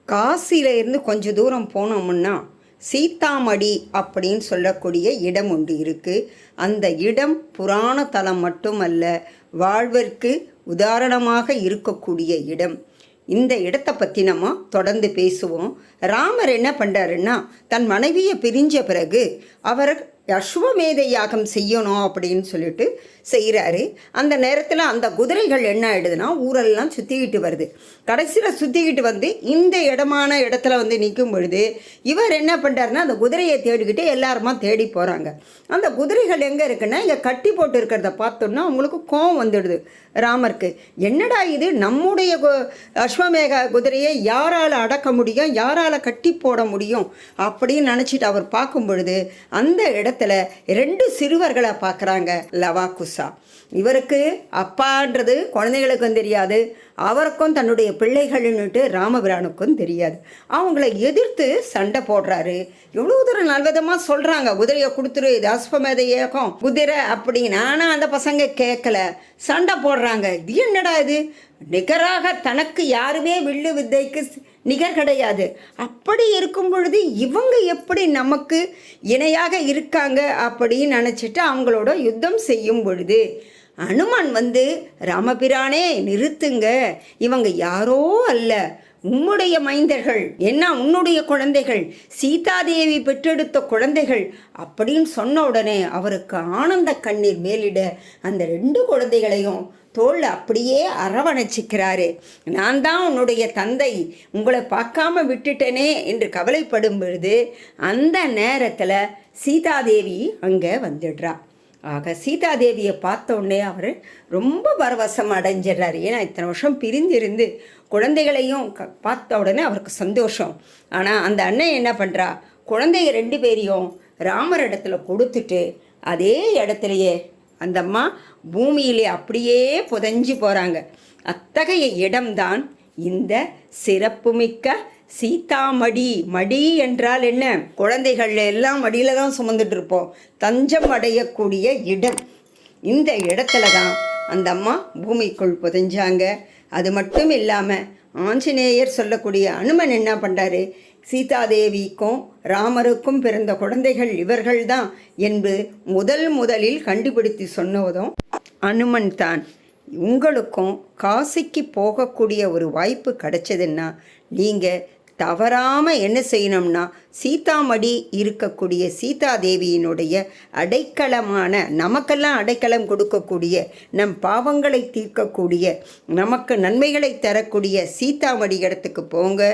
காசியில இருந்து கொஞ்சம் தூரம் போனோம்னா சீதாமடி அப்படின்னு சொல்லக்கூடிய இடம் ஒன்று இருக்குது. அந்த இடம் புராண தலம் மட்டுமல்ல, வாழ்விற்கு உதாரணமாக இருக்கக்கூடிய இடம். இந்த இடத்தை பற்றி நம்ம தொடர்ந்து பேசுவோம். ராமர் என்ன பண்ணுறாருன்னா, தன் மனைவியை பிரிஞ்ச பிறகு அவர் அஸ்வமேத யாகம் செய்யணும் அப்படின்னு சொல்லிட்டு செய்கிறாரு. அந்த நேரத்தில் அந்த குதிரைகள் என்ன ஆகிடுதுன்னா ஊரெல்லாம் சுற்றிக்கிட்டு வருது. கடைசியில் சுற்றிக்கிட்டு வந்து இந்த இடத்துல வந்து நிற்கும் பொழுது இவர் என்ன பண்ணுறாருன்னா, அந்த குதிரையை தேடிக்கிட்டு எல்லாருமா தேடி போகிறாங்க. அந்த குதிரைகள் எங்கே இருக்குன்னா, இங்கே கட்டி போட்டு இருக்கிறத பார்த்தோன்னா அவங்களுக்கு கோவம் வந்துடுது ராமருக்கு. என்னடா இது, நம்முடைய அஸ்வமேக குதிரையை யாரால் அடக்க முடியும், யாரால் கட்டி போட முடியும் அப்படின்னு நினச்சிட்டு அவர் பார்க்கும் பொழுது அந்த இடத்துல 2 சிறுவர்களை பார்க்குறாங்க. லவாகுசா இவருக்கு அப்பான்றது குழந்தைகளுக்கும் தெரியாது, அவருக்கும் தன்னுடைய பிள்ளைகள்னுட்டு ராமபிரானுக்கும் தெரியாது. அவங்கள எதிர்த்து சண்டை போடுறாரு. எவ்வளோ தூரம் நல்லவிதமாக சொல்கிறாங்க, குதிரையை கொடுத்துரு, இது அஸ்வமேத ஏகம் குதிரை அப்படின்னு. ஆனால் அந்த பசங்க கேட்கல, சண்டை போடுறாங்க. இது என்னடா இது, நிகராக தனக்கு யாருமே வில்லு வித்தைக்கு நிகர் கிடையாது. அப்படி இருக்கும் பொழுது இவங்க எப்படி நமக்கு இணையாக இருக்காங்க அப்படின்னு நினச்சிட்டு அவங்களோட யுத்தம் செய்யும் பொழுது அனுமன் வந்து, ராமபிரானே நிறுத்துங்க, இவங்க யாரோ அல்ல, உம்முடைய மைந்தர்கள், என்ன உன்னுடைய குழந்தைகள், சீதாதேவி பெற்றெடுத்த குழந்தைகள் அப்படின்னு சொன்ன உடனே அவருக்கு ஆனந்த கண்ணீர் மேலிட அந்த 2 குழந்தைகளையும் தோள் அப்படியே அரவணைச்சிக்கிறாரு. நான் தான் உன்னுடைய தந்தை, உங்களை பார்க்காம விட்டுட்டேனே என்று கவலைப்படும் பொழுது அந்த நேரத்தில் சீதாதேவி அங்கே வந்துடுறா. ஆக சீதாதேவியை பார்த்த உடனே அவர் ரொம்ப பரவசம் அடைஞ்சிடுறாரு. ஏன்னா இத்தனை வருஷம் பிரிந்திருந்து குழந்தைகளையும் பார்த்த உடனே அவருக்கு சந்தோஷம். ஆனால் அந்த அண்ணன் என்ன பண்ணுறா, குழந்தைங்க 2 பேரையும் ராமர் இடத்துல கொடுத்துட்டு அதே இடத்துலையே அந்த அம்மா பூமியிலே அப்படியே புதைஞ்சு போகிறாங்க. அத்தகைய இடம்தான் இந்த சிறப்புமிக்க சீதாமடி. மடி என்றால் என்ன, குழந்தைகள் எல்லாம் மடியில் தான் சுமந்துட்டு இருப்போம். தஞ்சம் அடையக்கூடிய இடம். இந்த இடத்துல தான் அந்த அம்மா பூமிக்குள் புதைஞ்சாங்க. அது மட்டும் இல்லாமல் ஆஞ்சநேயர் சொல்லக்கூடிய அனுமன் என்ன பண்ணுறாரு, சீதாதேவிக்கும் ராமருக்கும் பிறந்த குழந்தைகள் இவர்கள்தான் என்று முதலில் கண்டுபிடித்து சொன்னதும் அனுமன் தான். உங்களுக்கும் காசிக்கு போகக்கூடிய ஒரு வாய்ப்பு கிடைச்சதுன்னா நீங்கள் தவறாமல் என்ன செய்யணும்னா, சீதாமடி இருக்கக்கூடிய சீதாதேவியினுடைய அடைக்கலமான, நமக்கெல்லாம் அடைக்கலம் கொடுக்கக்கூடிய, நம் பாவங்களை தீர்க்கக்கூடிய, நமக்கு நன்மைகளை தரக்கூடிய சீதாமடி இடத்துக்கு போங்க.